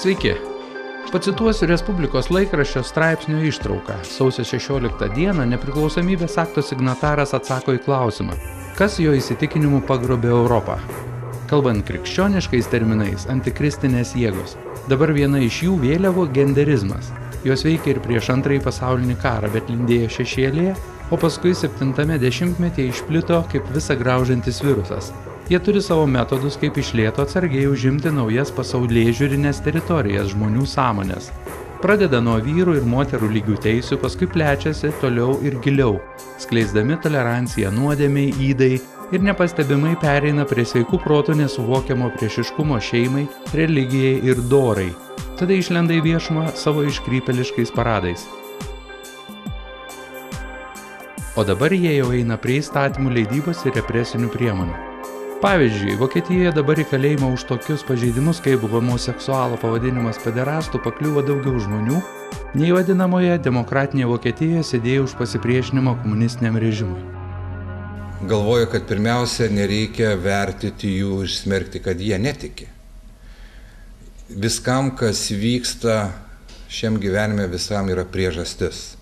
Sveiki. Pacituosiu Respublikos laikraščio straipsnio ištrauką. Sausio 16 dieną nepriklausomybės akto signataras atsako į klausimą, kas jo įsitikinimu pagrobė Europą. Kalbant krikščioniškais terminais, antikristinės jėgos. Dabar viena iš jų vėliavų genderizmas. Jos veikia ir prieš antrąjį pasaulinį karą, bet lindėjo šešėlėje, o paskui 70-metyje išplito kaip visa graužiantis virusas. Jie turi savo metodus, kaip iš lėto atsargiai užimti naujas pasaulėžiūrinės teritorijas žmonių sąmonės. Pradeda nuo vyrų ir moterų lygių teisių, paskui plečiasi toliau ir giliau, skleisdami toleranciją nuodėmei, ydai ir nepastebimai pereina prie sveikų protų nesuvokiamo priešiškumo šeimai, religijai ir dorai. Tada išlenda į viešumą savo iškrypeliškais paradais. O dabar jie jau eina prie įstatymų leidybos ir represinių priemonių. Pavyzdžiui, Vokietijoje dabar į kalėjimą už tokius pažeidimus, kaip homoseksualo pavadinimas pederastu, pakliuvo daugiau žmonių, nei vadinamoje demokratinėje Vokietijoje sėdėjo už pasipriešinimą komunistiniam režimui. Galvoju, kad pirmiausia, nereikia vertinti jų ir smerkti, kad jie netiki. Viskam, kas vyksta šiam gyvenime, visam yra priežastis.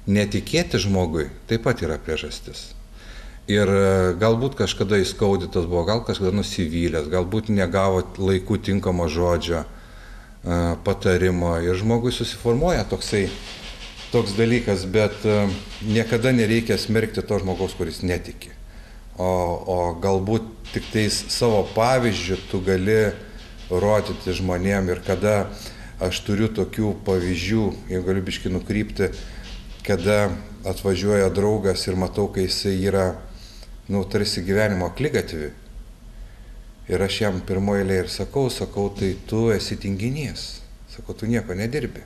Netikėti žmogui taip pat yra priežastis. Ir galbūt kažkada įskaudytas buvo, gal kažkada nusivylęs, galbūt negavo laiku tinkamo žodžio, patarimo ir žmogui susiformuoja toks dalykas, bet niekada nereikia smerkti to žmogaus, kuris netiki. O galbūt tik tais savo pavyzdžių tu gali rodyti žmonėm ir kada aš turiu tokių pavyzdžių, jeigu galiu biškį nukrypti, kada atvažiuoja draugas ir matau, kai jisai yra tarsi gyvenimo akligatvį. Ir aš jam pirmoje eilėje ir sakau, tai tu esi tinginys. Sakau, tu nieko nedirbi.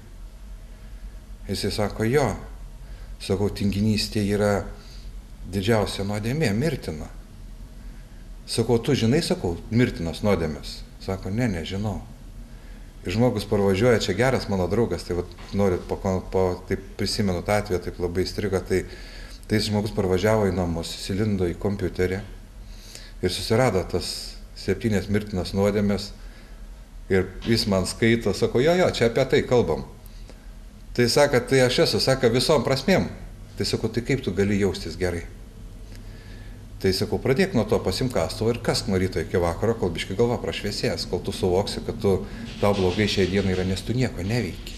Jisai sako, jo. Sakau, tinginystė yra didžiausia nuodėmė, mirtina. Sakau, tu žinai, mirtinas nuodėmės. Sako, nežinau. Ir žmogus parvažiuoja, čia geras mano draugas, tai norit, taip prisimenu tą atveją, taip labai įstrigo, tai žmogus parvažiavo į namus, įsilindo į kompiuterį ir susirado tas 7 mirtinas nuodėmės ir jis man skaito, sako, jo, čia apie tai kalbam. Tai sako, tai aš esu, sako, visom prasmėm. Tai sako, tai kaip tu gali jaustis gerai? Tai sakau, pradėk nuo to, pasimk kastuvą ir kask nuo ryto iki vakaro, kol biškai galva prašviesės, kol tu suvoksi, kad tau blogai šiai dienai yra, nes tu nieko neveiki.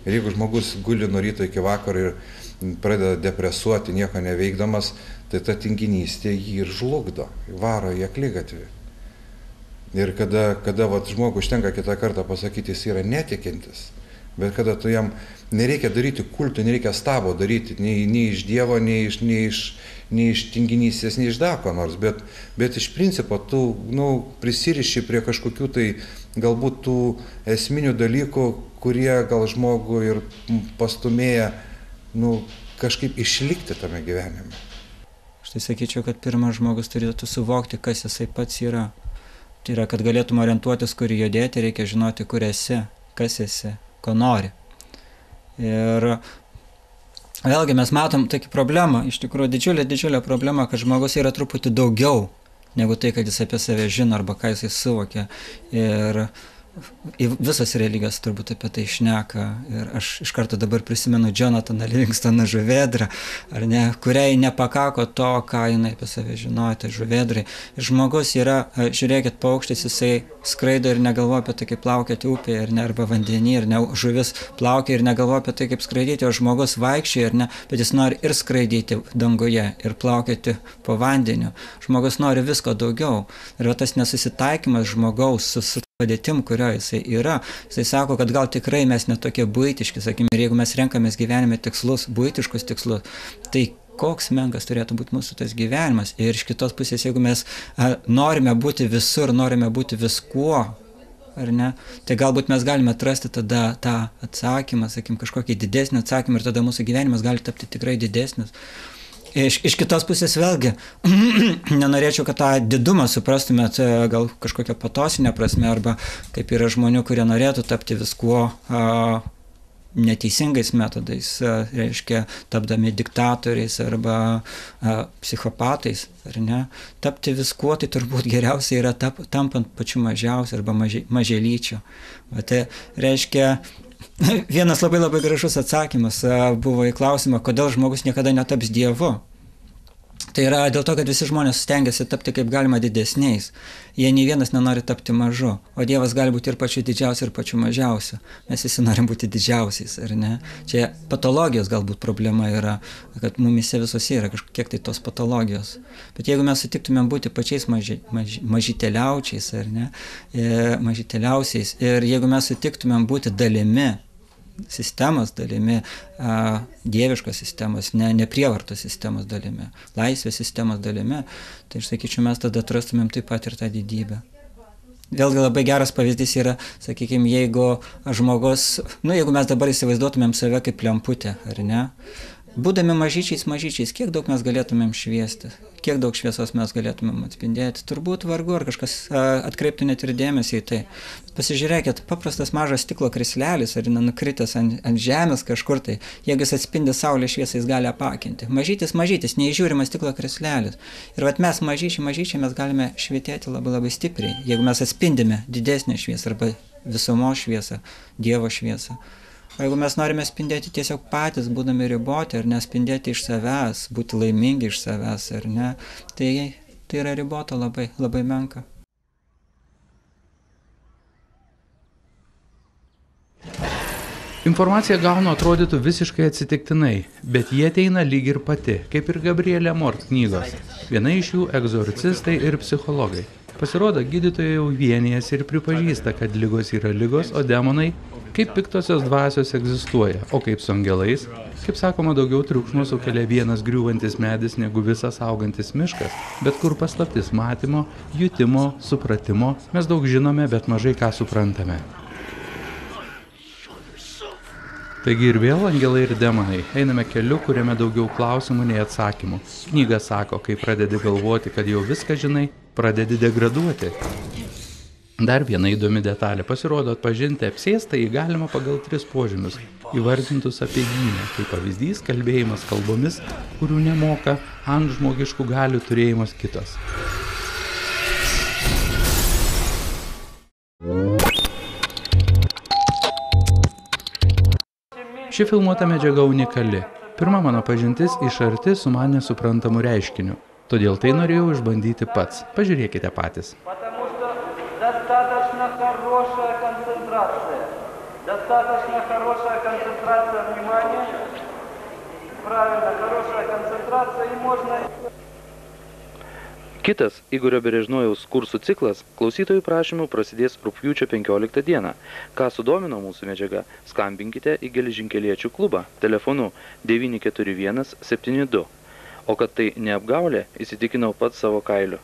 Ir jeigu žmogus guli nuo ryto iki vakaro ir pradeda depresuoti, nieko neveikdamas, tai ta tinginystė jį ir žlugdo, varo į akligatvį. Ir kada žmogui užtenka kitą kartą pasakyti, jis yra netikintis, bet kada tu jam nereikia daryti kultų, nereikia stabo daryti, nei iš Dievo, nei iš tinginystės, nei iš dako nors, bet iš principo tu prisiriši prie kažkokių tai galbūt tų esminių dalykų, kurie gal žmogų ir pastumėja kažkaip išlikti tame gyvenime. Aš tai sakyčiau, kad pirmas žmogus turėtų suvokti, kas jisai pats yra. Tai yra, kad galėtum orientuotis, kur judėti, reikia žinoti, kur esi, kas esi, ko nori. Ir vėlgi mes matom tokį problemą, iš tikrųjų didžiulė problema, kad žmogus yra truputį daugiau negu tai, kad jis apie save žino arba ką jisai suvokia. Ir visas religijos turbūt apie tai šneka. Ir aš iš karto dabar prisimenu Jonathaną Livingstoną žuvėdrą, ar ne, kuriai nepakako to, ką jinai apie save žinojo, tai žuvėdrai. Ir žmogus yra, žiūrėkit, paukštis, jisai skraido ir negalvoja apie tai, kaip plaukioti upėje, arba vandenyje, ir ne, žuvis plaukia ir negalvoja apie tai, kaip skraidyti, o žmogus vaikščioja, bet jis nori ir skraidyti danguje, ir plaukioti po vandeniu. Žmogus nori visko daugiau. Ir tas nesusitaikymas žmogaus su padėtim, kurio jisai yra. Jisai sako, kad gal tikrai mes netokie buitiški, sakykime, ir jeigu mes renkamės gyvenime tikslus, buitiškus tikslus, tai koks menkas turėtų būti mūsų tas gyvenimas. Ir iš kitos pusės, jeigu mes norime būti visur, norime būti viskuo, ar ne, tai galbūt mes galime atrasti tada tą atsakymą, sakykime, kažkokį didesnį atsakymą ir tada mūsų gyvenimas gali tapti tikrai didesnis. Iš kitos pusės vėlgi, nenorėčiau, kad tą didumą suprastumėt gal kažkokią patosinę prasme, arba kaip yra žmonių, kurie norėtų tapti viskuo, neteisingais metodais, reiškia, tapdami diktatoriais arba psichopatais, ar ne, tapti viskuo, tai turbūt geriausia yra tampant pačiu mažiausiu arba maželyčiu. Tai reiškia, vienas labai gražus atsakymas buvo į klausimą, kodėl žmogus niekada netaps dievu. Tai yra dėl to, kad visi žmonės stengiasi tapti kaip galima didesniais. Jie nei vienas nenori tapti mažu, o Dievas gali būti ir pačiu didžiausiu, ir pačiu mažiausiu. Mes visi norim būti didžiausiais, ar ne? Čia patologijos galbūt problema yra, kad mumise visose yra kažkiek tai tos patologijos. Bet jeigu mes sutiktumėm būti pačiais mažyteliaučiais, ar ne? Mažyteliausiais, ir jeigu mes sutiktumėm būti dalimi, sistemos dalimi, dieviškos sistemos, ne prievartos sistemos dalimi, laisvės sistemos dalimi, tai aš sakyčiau, mes tada atrastumėm taip pat ir tą didybę. Vėlgi labai geras pavyzdys yra, sakykime, jeigu žmogus, jeigu mes dabar įsivaizduotumėm save kaip lemputę, ar ne? Būdami mažyčiais, kiek daug mes galėtumėm šviesti, kiek daug šviesos mes galėtumėm atspindėti, turbūt vargu, ar kažkas atkreiptų net ir dėmesį į tai. Pasižiūrėkit, paprastas mažas stiklo krislelis, ar nukritęs ant žemės kažkur tai, jeigu jis atspindi saulės šviesą, jis gali apakinti. Mažytis, neįžiūrimas stiklo krislelis. Ir vat mes mažyčiai mes galime švietėti labai stipriai, jeigu mes atspindime didesnę šviesą arba visumos šviesą, Dievo šviesą. O jeigu mes norime spindėti tiesiog patys, būdami riboti, ar nespindėti iš savęs, būti laimingi iš savęs, ar ne, tai yra ribota labai menka. Informacija gaunu atrodytų visiškai atsitiktinai, bet jie ateina lyg ir pati, kaip ir Gabrielė Mort knygos. Viena iš jų egzorcistai ir psichologai. Pasirodo, gydytojai jau vienijasi ir pripažįsta, kad ligos yra ligos, o demonai kaip piktosios dvasios egzistuoja, o kaip su angelais, kaip sakoma, daugiau triukšmo sukelia vienas griūvantis medis negu visas augantis miškas, bet kur paslaptis matymo, jutimo, supratimo, mes daug žinome, bet mažai ką suprantame. Taigi ir vėl angelai ir demonai, einame keliu, kuriame daugiau klausimų nei atsakymų. Knyga sako, kai pradedi galvoti, kad jau viską žinai, pradedi degraduoti. Dar viena įdomi detalė. Pasirodo, atpažinti apsėstą jį galima pagal 3 požymius, įvardintus apeigyne, kaip pavyzdys kalbėjimas kalbomis, kurių nemoka, antžmogiškų galių turėjimas kitos. Ši filmuota medžiaga unikali. Pirma mano pažintis iš arti su man nesuprantamu reiškiniu. Todėl tai norėjau išbandyti pats. Pažiūrėkite patys. Достаточно хорошая концентрация внимания. Правильно, хорошая концентрация и можно... Kitas Igorio Berežnojaus kursų ciklas klausytojų prašymų prasidės rugpjūčio 15 dieną. Ką sudomino mūsų medžiaga, skambinkite į Geležinkeliečių klubą telefonu 941 72. O kad tai neapgaulė, įsitikinau pats savo kailiu.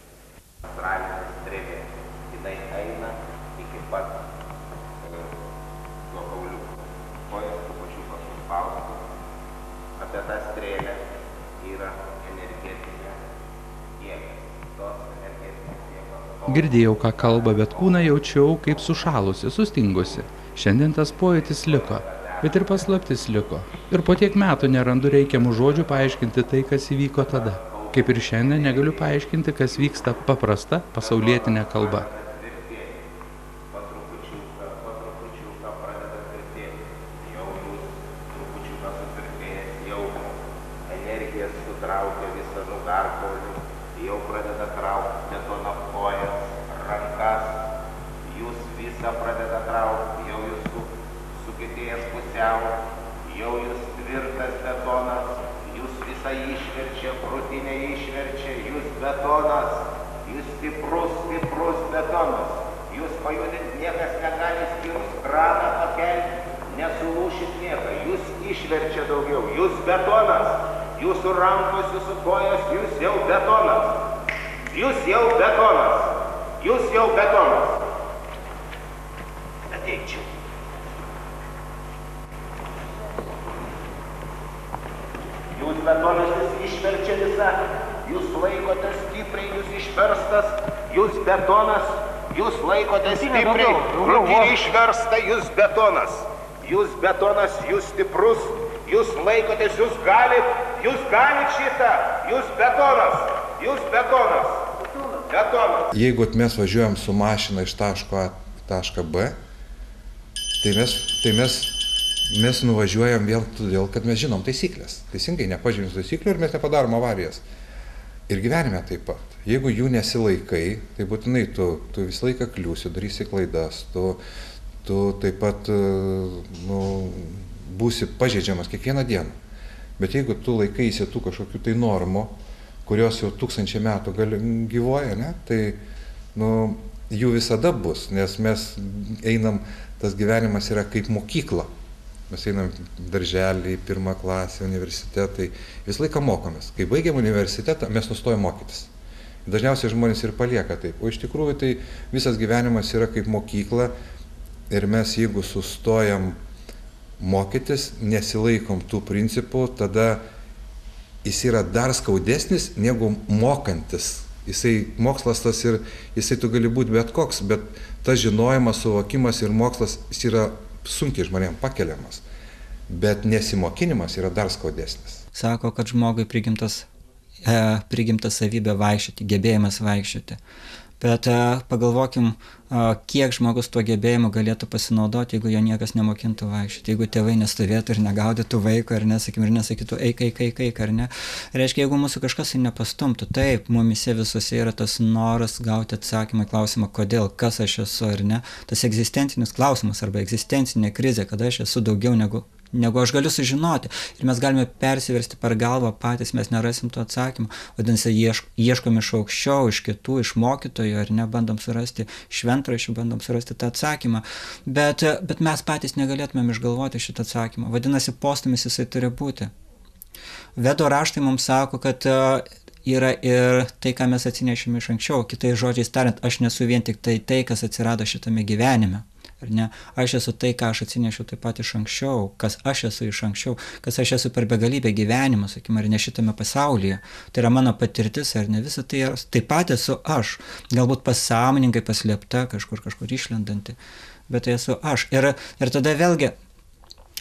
Girdėjau, ką kalba, bet kūną jaučiau kaip sušalusi, sustingusi. Šiandien tas pojūtis liko, bet ir paslaptis liko. Ir po tiek metų nerandu reikiamų žodžių paaiškinti tai, kas įvyko tada. Kaip ir šiandien negaliu paaiškinti, kas vyksta paprasta pasaulietinė kalba. jūs betonas, jūs stiprus, jūs laikotės, jūs galit šitą, jūs betonas. Jeigu mes važiuojam su mašina iš taško A į tašką B, tai mes nuvažiuojam vėl todėl, kad mes žinom taisyklės. Teisingai, nepažymės taisyklių ir mes nepadarom avarijas. Ir gyvenime taip pat. Jeigu jų nesilaikai, tai būtinai tu visą laiką kliūsi, darysi klaidas, tu taip pat būsi pažeidžiamas kiekvieną dieną. Bet jeigu tu laikaisi tų kažkokių tai normų, kurios jau 1000 metų gyvuoja, ne, tai jų visada bus, nes mes einam, tas gyvenimas yra kaip mokykla. Mes einam darželį, 1 klasę, universitetai, visą laiką mokomės. Kai baigiam universitetą, mes nustojam mokytis. Dažniausiai žmonės ir palieka taip. O iš tikrųjų tai visas gyvenimas yra kaip mokykla ir mes jeigu sustojam mokytis, nesilaikom tų principų, tada jis yra dar skaudesnis negu mokantis. Mokslas tas ir jisai tu gali būti bet koks, bet tas žinojimas, suvokimas ir mokslas jis yra sunkiai žmonėms pakeliamas, bet nesimokinimas yra dar skaudesnis. Sako, kad žmogui prigimta savybė vaikščioti, gebėjimas vaikščioti. Bet pagalvokim, kiek žmogus tuo gebėjimu galėtų pasinaudoti, jeigu jo niekas nemokintų vaikščioti, jeigu tėvai nestovėtų ir negaudytų vaiko, ar nesakytų eik, ar ne. Reiškia, jeigu mūsų kažkas nepastumtų, taip, mumise visuose yra tas noras gauti atsakymą į klausimą, kodėl, kas aš esu, ar ne. Tas egzistencinis klausimas arba egzistencinė krizė, kada aš esu daugiau negu aš galiu sužinoti. Ir mes galime persiversti per galvą patys, mes nerasim to atsakymą. Vadinasi, ieškom iš aukščiau, iš kitų, iš mokytojų, ar ne, bandom surasti šventraščių, bandom surasti tą atsakymą. Bet mes patys negalėtumėm išgalvoti šitą atsakymą. Vadinasi, postūmis jisai turi būti. Vedo raštai mums sako, kad yra ir tai, ką mes atsinešėme iš anksčiau. Kitais žodžiais tariant, aš nesu vien tik tai, kas atsirado šitame gyvenime. Ar ne? Aš esu tai, ką aš atsinešiu taip pat iš anksčiau, kas aš esu iš anksčiau, kas aš esu per begalybę gyvenimą, sakykime, ar ne šitame pasaulyje. Tai yra mano patirtis, ar ne, visa tai yra, taip pat esu aš, galbūt pasąmoningai paslėpta, kažkur išlendanti, bet tai esu aš. Ir tada vėlgi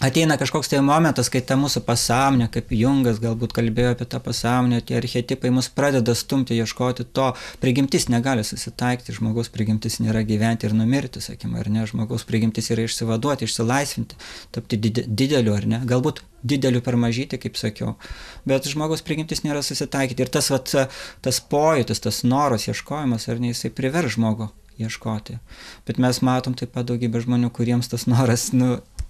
ateina kažkoks tai momentas, kai ta mūsų pasąmonė, kaip Jungas galbūt kalbėjo apie tą pasąmonę, tie archetipai mus pradeda stumti, ieškoti to. Prigimtis negali susitaikyti, žmogaus prigimtis nėra gyventi ir numirti, sakykime, ar ne, žmogaus prigimtis yra išsivaduoti, išsilaisvinti, tapti dideliu, ar ne, galbūt dideliu per mažyti, kaip sakiau, bet žmogaus prigimtis nėra susitaikyti ir tas pojūtis, tas noras, ieškojimas, ar ne, jisai privers žmogų ieškoti. Bet mes matom taip pat daugybę žmonių, kuriems tas noras,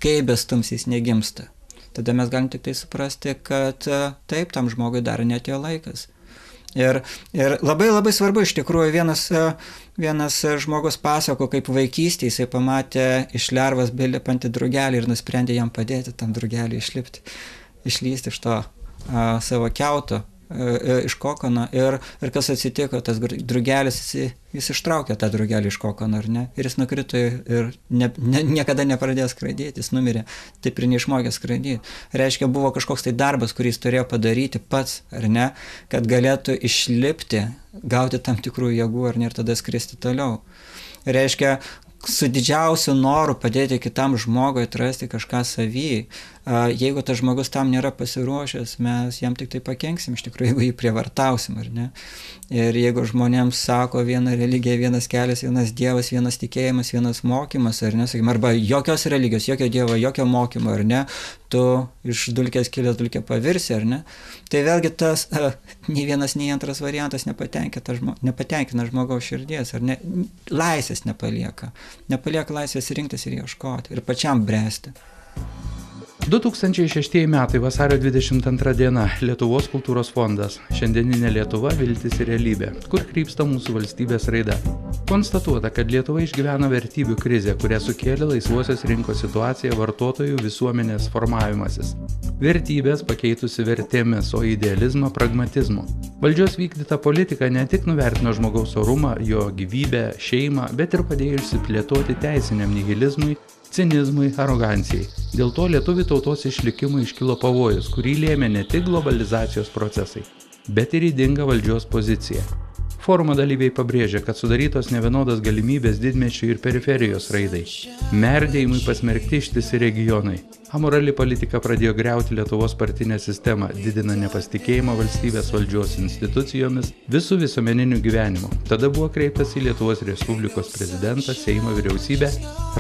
kaip bestums jis negimsta. Tada mes galim tik tai suprasti, kad taip, tam žmogui dar neatėjo laikas. Ir labai labai svarbu, iš tikrųjų, vienas žmogus pasako, kaip vaikystėje jisai pamatė iš lervos belipantį drugelį ir nusprendė jam padėti tam drugeliui išlysti iš to savo kiauto, iš kokono. Ir kas atsitiko, tas drugelis, jis ištraukė tą drugelį iš kokono, ar ne? Ir jis nukrito ir niekada nepradėjo skraidyti, jis numirė, taip ir neišmokė skraidyti. Reiškia, buvo kažkoks tai darbas, kurį jis turėjo padaryti pats, ar ne, kad galėtų išlipti, gauti tam tikrų jėgų, ar ne, ir tada skristi toliau. Reiškia, su didžiausiu noru padėti kitam žmogui atrasti kažką savy. Jeigu tas žmogus tam nėra pasiruošęs, mes jam tik tai pakenksim, iš tikrųjų, jeigu jį prievartausim, ar ne? Ir jeigu žmonėms sako viena religija, vienas kelias, vienas dievas, vienas tikėjimas, vienas mokymas, ar ne, sakykim, arba jokios religijos, jokio dievo, jokio mokymo, ar ne, tu iš dulkės kilęs dulkė pavirsi, ar ne, tai vėlgi tas nei vienas, nei antras variantas nepatenkina žmogaus širdies, ar ne, laisvės nepalieka laisvės rinktis ir ieškoti, ir pačiam bręsti. 2006 metai, vasario 22 diena, Lietuvos kultūros fondas. Šiandieninė Lietuva, viltis ir realybė. Kur krypsta mūsų valstybės raida? Konstatuota, kad Lietuva išgyvena vertybių krizę, kurią sukėlė laisvosios rinkos situacija, vartotojų visuomenės formavimasis. Vertybės pakeitusi vertėmis, o idealizmą pragmatizmu. Valdžios vykdyta politika ne tik nuvertino žmogaus orumą, jo gyvybę, šeimą, bet ir padėjo išsiplėtoti teisiniam nihilizmui, cinizmui, arogancijai. Dėl to lietuvių tautos išlikimui iškilo pavojus, kurį lėmė ne tik globalizacijos procesai, bet ir ydinga valdžios pozicija. Forumo dalyviai pabrėžia, kad sudarytos nevienodos galimybės didmiesčių ir periferijos raidai. Merdėjimui pasmerkti ištisi regionai. Amorali politika pradėjo griauti Lietuvos partinę sistemą, didina nepasitikėjimą valstybės valdžios institucijomis visų visuomeninių gyvenimų. Tada buvo kreiptas į Lietuvos Respublikos prezidentą, Seimo vyriausybę,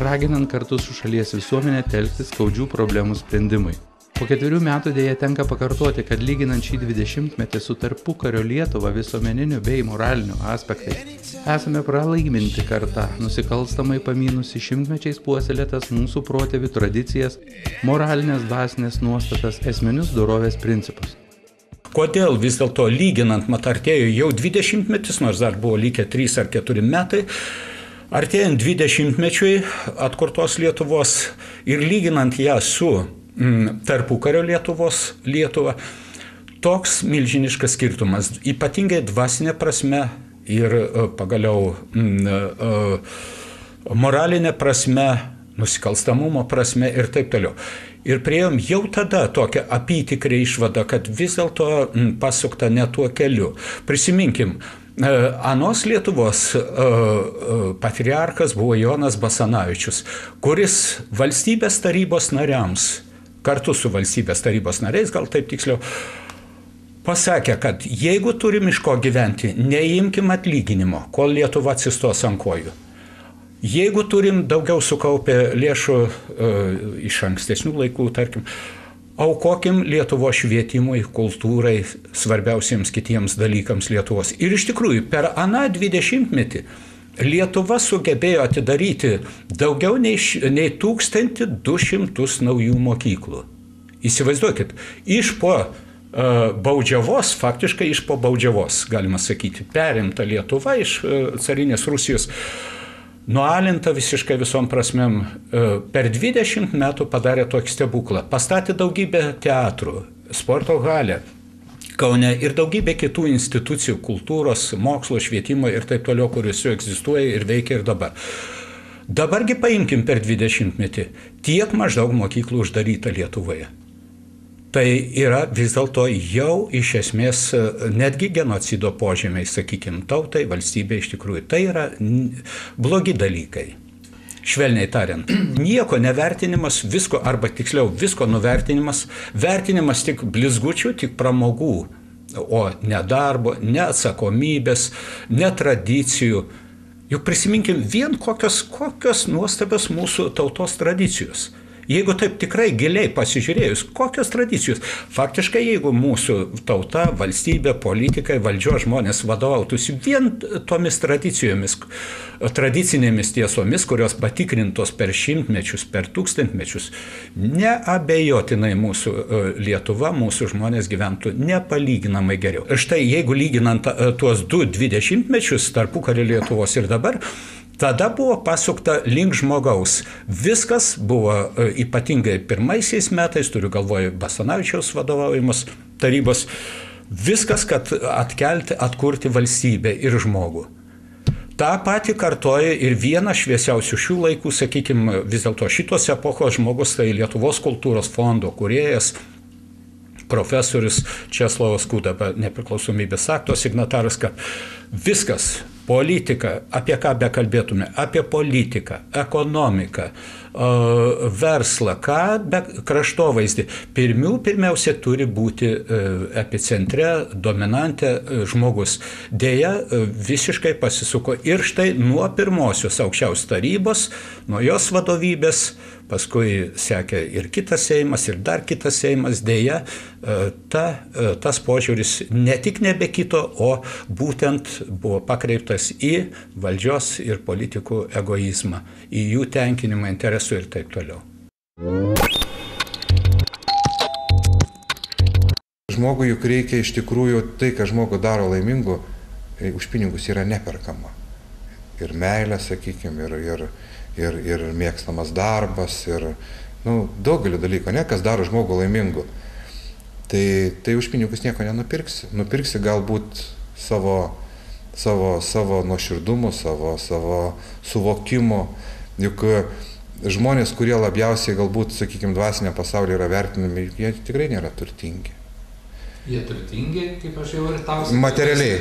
raginant kartu su šalies visuomenė telkti skaudžių problemų sprendimui. Po 4 metų dėja tenka pakartoti, kad lyginant šį 20-metį su tarpukario Lietuva visuomeniniu bei moraliniu aspektais, esame pralaiminti kartą, nusikalstamai pamynusi šimtmečiais puoselėtas mūsų protėvių tradicijas, moralinės dvasinės nuostatas, esminius dorovės principus. Kodėl vis dėlto lyginant artėjo jau 20-metis, nors dar buvo likę 3 ar 4 metai, artėjant 20-mečiui atkurtos Lietuvos ir lyginant ją su tarpukario Lietuva, toks milžiniškas skirtumas, ypatingai dvasinė prasme ir pagaliau moralinė prasme, nusikalstamumo prasme ir taip toliau. Ir priėjom jau tada tokią apytikrę išvadą, kad vis dėlto pasukta ne tuo keliu. Prisiminkim, anos Lietuvos patriarchas buvo Jonas Basanavičius, kuris valstybės tarybos nariams, kartu su valstybės tarybos nariais, gal taip tiksliau, pasakė, kad jeigu turim iš ko gyventi, neimkim atlyginimo, kol Lietuva atsistos ant kojų. Jeigu turim daugiau sukaupę lėšų iš ankstesnių laikų, tarkim, aukokim Lietuvos švietimui, kultūrai, svarbiausiems kitiems dalykams Lietuvos. Ir iš tikrųjų, per aną 20-metį Lietuva sugebėjo atidaryti daugiau nei 1200 naujų mokyklų. Įsivaizduokit, iš po baudžiavos, faktiškai iš po baudžiavos, galima sakyti, perimta Lietuva iš carinės Rusijos, nualinta visiškai visom prasmėm, per 20 metų padarė tokį stebuklą. Pastatė daugybę teatrų, sporto halę Kaune ir daugybė kitų institucijų, kultūros, mokslo, švietimo ir taip toliau, kurios jau egzistuoja ir veikia ir dabar. Dabargi paimkim per 20-metį, tiek maždaug mokyklų uždaryta Lietuvoje. Tai yra vis dėlto jau iš esmės netgi genocido požymiai, sakykim, tautai, valstybė iš tikrųjų. Tai yra blogi dalykai. Švelniai tariant, nieko nevertinimas, visko, arba tiksliau visko nuvertinimas, vertinimas tik blizgučių, tik pramogų, o ne darbo, ne atsakomybės, ne tradicijų. Juk prisiminkim vien kokios nuostabios mūsų tautos tradicijos. Jeigu taip tikrai giliai pasižiūrėjus, kokios tradicijos, faktiškai jeigu mūsų tauta, valstybė, politikai, valdžios žmonės vadovautųsi vien tomis tradicijomis, tradicinėmis tiesomis, kurios patikrintos per šimtmečius, per tūkstantmečius, neabejotinai mūsų Lietuva, mūsų žmonės gyventų nepalyginamai geriau. Štai jeigu lyginant tuos 20-mečius tarpukario Lietuvos ir dabar, tada buvo pasukta link žmogaus. Viskas buvo ypatingai pirmaisiais metais, turiu galvoje Basanavičiaus vadovaujamas tarybos, viskas, kad atkurti valstybę ir žmogų. Ta pati kartoja ir vienas šviesiausių šių laikų, sakykime, vis dėlto šitos epochos žmogus, tai Lietuvos kultūros fondo kūrėjas, profesorius Česlovas Kudaba, nepriklausomybės akto signataras, kad viskas, politika, apie ką bekalbėtume, apie politiką, ekonomiką, verslą, kraštovaizdį. Pirmiausia turi būti epicentre, dominantė žmogus. Deja, visiškai pasisuko ir štai nuo pirmosios aukščiausios tarybos, nuo jos vadovybės, paskui sekė ir kitas Seimas, ir dar kitas Seimas, deja, tas požiūris ne tik nebekito, o būtent buvo pakreiptas į valdžios ir politikų egoizmą, į jų tenkinimą, interesų ir taip toliau. Žmogui juk reikia iš tikrųjų tai, ką žmogų daro laimingu, už pinigus yra neperkama. Ir meilė, sakykime, ir mėgstamas darbas, ir daugelį dalykų, kas daro žmogų laimingu. Tai už pinigus nieko nenupirksi. Nupirksi galbūt savo nuoširdumu, savo suvokimu. Juk žmonės, kurie labiausiai galbūt, sakykime, dvasinė pasaulyje yra vertinami, jie tikrai nėra turtingi. Jie turtingi, kaip aš jau ir tau sakiau. Materialiai.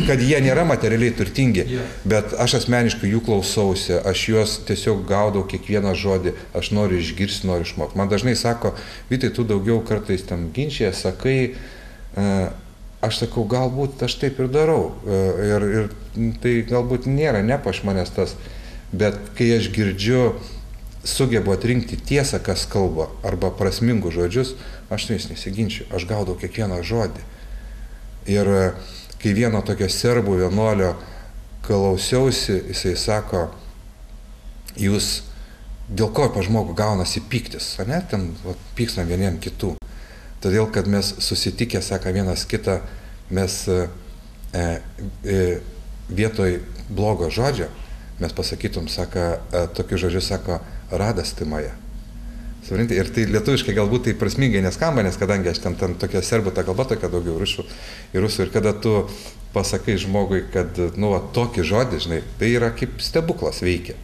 Kad jie nėra materialiai turtingi, bet aš asmeniškai jų klausausi, aš juos tiesiog gaudau kiekvieną žodį, aš noriu išgirsti, noriu išmokti. Man dažnai sako, Vytai, tu daugiau kartais ten ginčyje, sakai, aš sakau, galbūt aš taip ir darau. Ir tai galbūt nėra nepaš manęs tas, bet kai aš girdžiu, sugebu atrinkti tiesą, kas kalba, arba prasmingus žodžius, aš su jais nesiginčiu, aš gaudau kiekvieną žodį. Ir kai vieno tokio serbų vienuolio klausiausi, jisai sako, jūs dėl ko pa žmogų gaunasi pyktis, ne, ten pykstam vieniem kitų. Todėl, kad mes susitikę, sako vienas kitą, mes vietoj blogo žodžio, mes pasakytum, sako, tokius žodžius, sako, radas timoje. Ir tai lietuviškai galbūt tai prasmingai neskamba, nes kadangi aš ten tokia serbų ta kalba, tokia daugiau rusų, ir kada tu pasakai žmogui, kad, tokį žodį, žinai, tai yra kaip stebuklas veikia.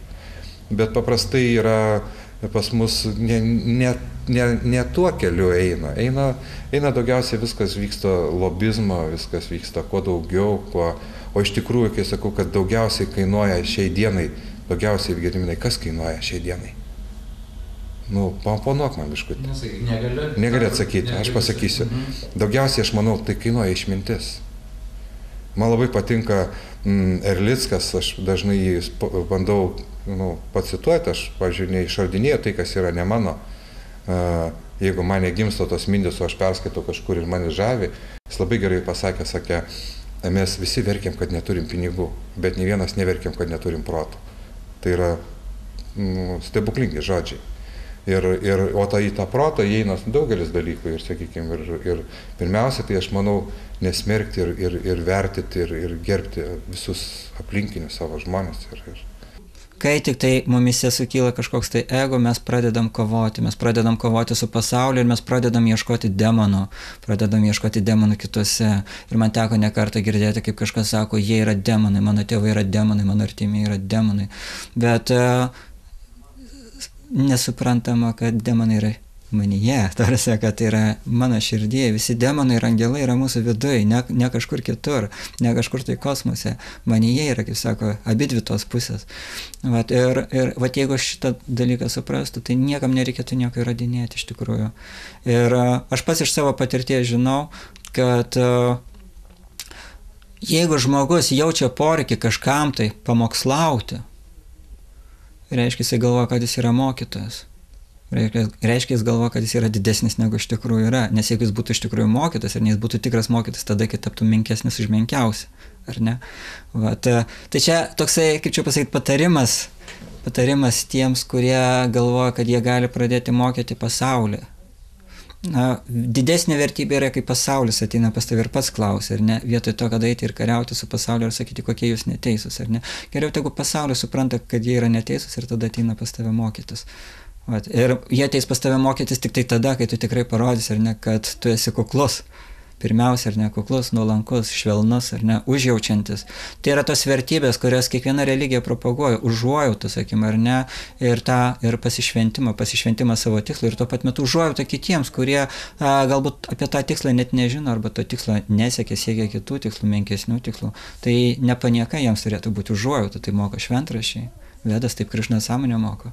Bet paprastai yra pas mus ne tuo keliu eina daugiausiai viskas vyksta lobizmo, viskas vyksta kuo daugiau, o iš tikrųjų, kai sakau, kad daugiausiai kainuoja šiai dienai, daugiausiai, Gediminai, kas kainuoja šiai dienai? Pamponuok man biškutį. Negaliu atsakyti, aš pasakysiu. Daugiausiai, aš manau, tai kainuoja išmintis. Man labai patinka Erlickas, aš dažnai jį bandau pacituoti, aš, pavyzdžiui, neišradinėju tai, kas yra ne mano. Jeigu mane gimsta tos mintis, o aš perskaitau kažkur ir mane žavi, jis labai gerai pasakė, sakė, mes visi verkiam, kad neturim pinigų, bet nei vienas neverkiam, kad neturim proto. Tai yra stebuklingi žodžiai. O į tą protą įeina daugelis dalykų ir, sakykime, ir pirmiausia, tai aš manau, nesmerkti ir vertinti ir gerbti visus aplinkinius savo žmonės. Kai tik tai mumise sukyla kažkoks tai ego, mes pradedam kovoti su pasauliu ir mes pradedam ieškoti demonų kituose. Ir man teko ne kartą girdėti, kaip kažkas sako, jie yra demonai, mano tėvai yra demonai, mano artimiai yra demonai. Bet nesuprantama, kad demonai yra manyje, tarsi, kad tai yra mano širdėje, visi demonai ir angelai yra mūsų viduje, ne kažkur kitur, ne kažkur tai kosmose, manyje yra, kaip sako, abidvi tos pusės. Ir jeigu šitą dalyką suprastų, tai niekam nereikėtų nieko įrodinėti iš tikrųjų. Ir aš pats iš savo patirties žinau, kad jeigu žmogus jaučia poreikį kažkam tai pamokslauti, reiškia, jis galvoja, kad jis yra mokytojas. Reiškia, jis galvoja, kad jis yra didesnis negu iš tikrųjų yra. Nes jeigu jis būtų iš tikrųjų mokytas ir jis būtų tikras mokytas, tada kai taptų menkesnis už menkiausią. Ar ne? Tai čia toksai, kaip čia pasakyti, patarimas tiems, kurie galvoja, kad jie gali pradėti mokyti pasaulį. Didesnė vertybė yra, kai pasaulis ateina pas tave ir pats klausia, ar ne, vietoj to, kad eiti ir kariauti su pasauliu ir sakyti, kokie jūs neteisūs, ar ne. Geriau, tegu pasaulis supranta, kad jie yra neteisūs ir tada ateina pas tave mokytis. Ir jie ateis pas tave mokytis tik tai tada, kai tu tikrai parodysi, ar ne, kad tu esi kuklus. Pirmiausia, ar ne, kuklus, nuolankus, švelnus, ar ne, užjaučiantis. Tai yra tos vertybės, kurias kiekviena religija propaguoja, užuojautą, sakykime, ar ne, ir pasišventimą savo tikslą, ir tuo pat metu užuojautą kitiems, kurie galbūt apie tą tikslą net nežino, arba to tikslo nesiekia, siekia kitų tikslų, menkesnių tikslų. Tai nepanieka jiems turėtų būti užuojauta, tai moko šventraščiai, Vedas taip Krišna sąmonė moko.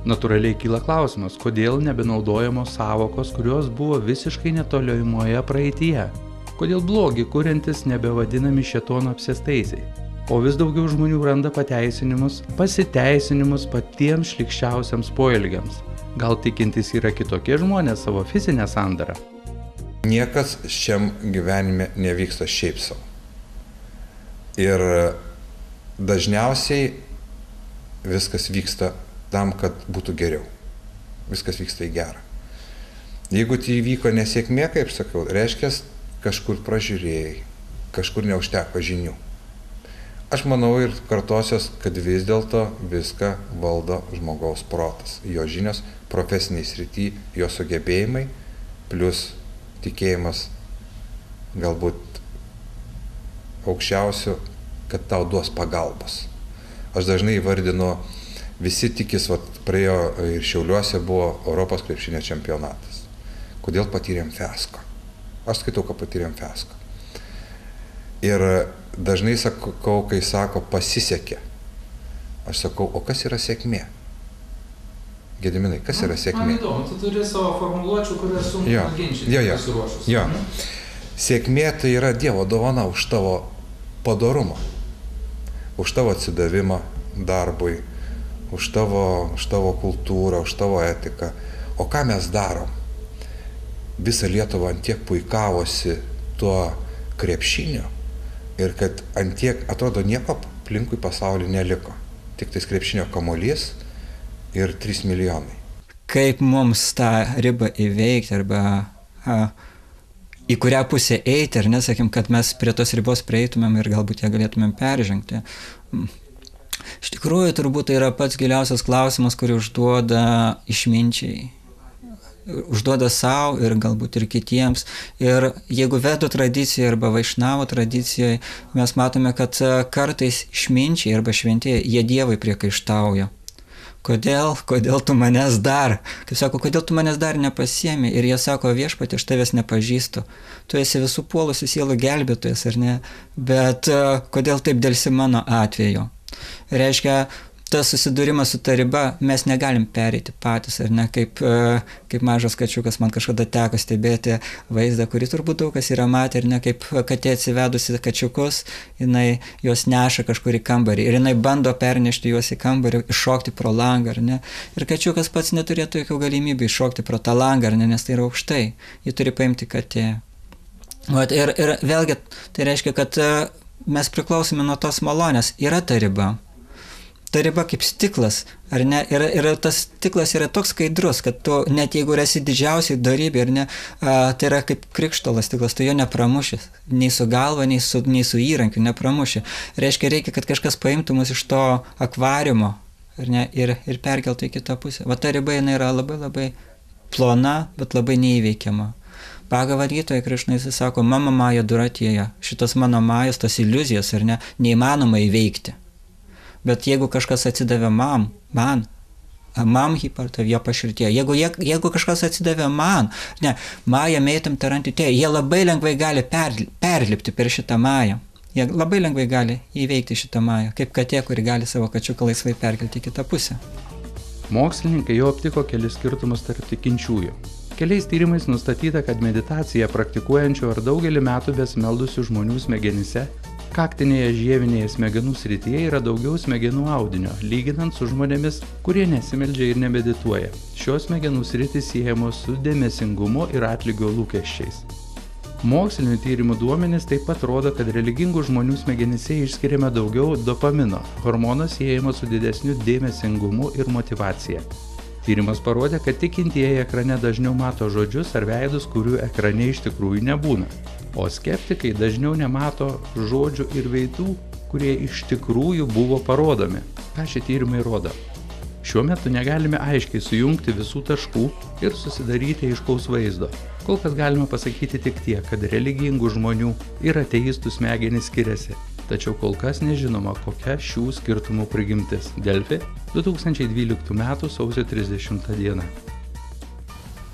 Natūraliai kyla klausimas, kodėl nebenaudojamos savokos, kurios buvo visiškai netolimoje praeityje. Kodėl blogi kuriantis nebevadinami šėtono apsėstaisiais. O vis daugiau žmonių randa pasiteisinimus patiems šlykščiausiams poelgiams. Gal tikintys yra kitokie žmonės savo fizinę sandarą? Niekas šiam gyvenime nevyksta šiaip savo. Ir dažniausiai viskas vyksta tam, kad būtų geriau. Viskas vyksta į gerą. Jeigu tai įvyko nesėkmė, kaip sakau, reiškia, kažkur pražiūrėjai, kažkur neužteko žinių. Aš manau ir kartosios, kad vis dėlto viską valdo žmogaus protas. Jo žinios profesiniai srity, jo sugebėjimai, plus tikėjimas galbūt aukščiausių, kad tau duos pagalbos. Aš dažnai įvardinu, visi tikis, praėjo ir Šiauliuose buvo Europos krepšinio čempionatas. kodėl patyrėm fiasko. Aš skaitau, kad patyrėm fiasko. Ir dažnai sakau, kai sako pasisekė, aš sakau, o kas yra sėkmė? Gediminai, kas yra sėkmė? Man įdomu, tu turi savo formuluočių, kurias sunku ginčyti pasiruošus. Jo. Sėkmė tai yra Dievo dovana už tavo padorumą, už tavo atsidavimą darbui, už tavo kultūrą, už tavo etiką. O ką mes darom? Visa Lietuva antiek puikavosi tuo krepšiniu ir kad antiek, atrodo, nieko aplinkui pasaulyje neliko. Tik tais krepšinio kamuolys ir 3 milijonai. Kaip mums tą ribą įveikti arba į kurią pusę eiti, ar nesakim, kad mes prie tos ribos prieitumėm ir galbūt ją galėtumėm peržengti. Iš tikrųjų, turbūt tai yra pats giliausias klausimas, kurį užduoda išminčiai. Užduoda savo ir galbūt ir kitiems. Ir jeigu vedų tradicijoje arba vaišnavo tradicijoje, mes matome, kad kartais išminčiai arba šventieji, jie Dievui priekaištauja. Kodėl tu manęs dar? Kaip sako, kodėl tu manęs dar nepasiemi? Ir jie sako, Viešpatie, aš tavęs nepažįstu. Tu esi visų puolusių sielų gelbėtojas, ar ne? Bet kodėl taip dėlsi mano atveju? Reiškia, tas susidūrimas su ta riba mes negalim pereiti patys, ar ne, kaip mažas kačiukas, man kažkada teko stebėti vaizdą, kurį turbūt daug kas yra matę, ar ne, kaip katė atsivedusi kačiukus, jinai juos neša kažkur į kambarį ir jinai bando pernešti juos į kambarį, iššokti pro langą, ar ne, ir kačiukas pats neturėtų jokių galimybių iššokti pro tą langą, ar ne, nes tai yra aukštai, jį turi paimti katė. Ir vėlgi tai reiškia, kad mes priklausome nuo tos malonės, yra ta riba. Ta riba kaip stiklas, ar ne, ir tas stiklas yra toks skaidrus, kad tu, net jeigu esi didžiausiai dorybė, ar ne, tai yra kaip krikštolas stiklas, tu jo nepramuši, nei su galva, nei su įrankiu nepramuši. Reiškia, reikia, kad kažkas paimtų mus iš to akvariumo, ar ne, ir perkeltų į kitą pusę. Va ta riba jinai yra labai labai plona, bet labai neįveikiama. Bhagavad Gitoje Krišna jis sako, mama maja duratėja, šitos mano majos, tos iliuzijos, ar ne, neįmanoma įveikti. Bet jeigu kažkas atsidavė man hipartav, jo paširtie, jeigu kažkas atsidavė man, ne, maja meitam tarantitė, jie labai lengvai gali perlipti per šitą mają. Jie labai lengvai gali įveikti šitą mają, kaip katė, kuri gali savo kačiuką laisvai perkelti į kitą pusę. Mokslininkai jau aptiko kelis skirtumus tarp tikinčiųjų. Keliais tyrimais nustatyta, kad meditaciją praktikuojančių ar daugelį metų besimeldusių žmonių smegenyse, kaktinėje žievinėje smegenų srityje yra daugiau smegenų audinio, lyginant su žmonėmis, kurie nesimeldžia ir nemedituoja. Šios smegenų sritys siejamos su dėmesingumu ir atlygio lūkesčiais. Mokslinių tyrimų duomenys taip pat rodo, kad religingų žmonių smegenyse išskiriame daugiau dopamino, hormonas siejamas su didesniu dėmesingumu ir motyvacija. Tyrimas parodė, kad tikintieji ekrane dažniau mato žodžius ar veidus, kurių ekrane iš tikrųjų nebūna. O skeptikai dažniau nemato žodžių ir veidų, kurie iš tikrųjų buvo parodomi. Ką šie tyrimai rodo? Šiuo metu negalime aiškiai sujungti visų taškų ir susidaryti aiškaus vaizdo. Kol kas galima pasakyti tik tiek, kad religingų žmonių ir ateistų smegenys skiriasi. Tačiau kol kas nežinoma, kokia šių skirtumų prigimtis. Delfi, 2012 m. sausio 30 d.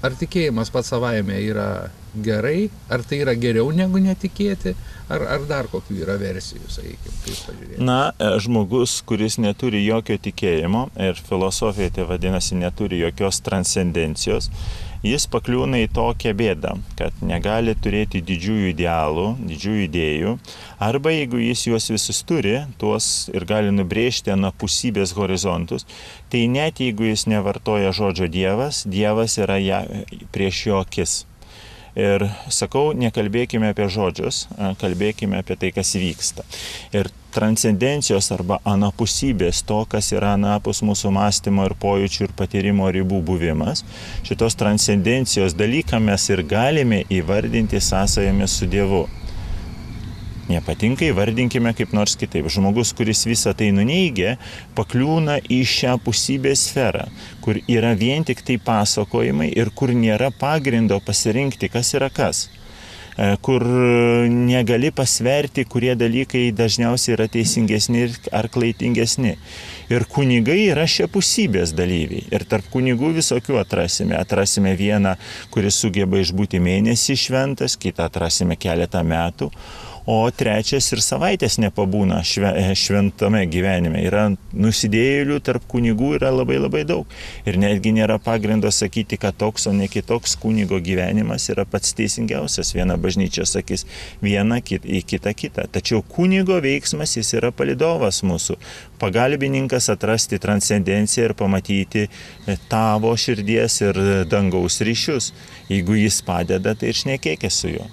Ar tikėjimas pats savaime yra gerai, ar tai yra geriau negu netikėti, ar dar kokių yra versijų, sakykime, kaip pažiūrėti? Na, žmogus, kuris neturi jokio tikėjimo, ir filosofija tai vadinasi neturi jokios transcendencijos, jis pakliūna į tokią bėdą, kad negali turėti didžiųjų idealų, didžiųjų idėjų, arba jeigu jis juos visus turi, tuos ir gali nubrėžti anapusybės horizontus, tai net jeigu jis nevartoja žodžio Dievas, Dievas yra prieš jo akis. Ir sakau, nekalbėkime apie žodžius, kalbėkime apie tai, kas vyksta. Ir transcendencijos arba anapusybės, to, kas yra anapus mūsų mąstymo ir pojūčių ir patyrimo ribų buvimas, šitos transcendencijos dalyką mes ir galime įvardinti sąsajomis su Dievu. Nepatinka, įvardinkime kaip nors kitaip. Žmogus, kuris visą tai nuneigia, pakliūna į šią pusybės sferą, kur yra vien tik tai pasakojimai ir kur nėra pagrindo pasirinkti, kas yra kas. Kur negali pasverti, kurie dalykai dažniausiai yra teisingesni ar klaidingesni. Ir kunigai yra šiapusybės dalyviai. Ir tarp kunigų visokių atrasime. Atrasime vieną, kuris sugeba išbūti mėnesį šventas, kitą atrasime keletą metų. O trečias ir savaitės nepabūna šventame gyvenime. Yra nusidėjėlių tarp kunigų yra labai labai daug. Ir netgi nėra pagrindo sakyti, kad toks, o ne kitoks kunigo gyvenimas yra pats teisingiausias. Viena bažnyčia sakys vieną, kitą. Tačiau kunigo veiksmas jis yra palydovas mūsų. Pagalbininkas atrasti transcendenciją ir pamatyti tavo širdies ir dangaus ryšius. Jeigu jis padeda, tai ir šnekėkė su juo.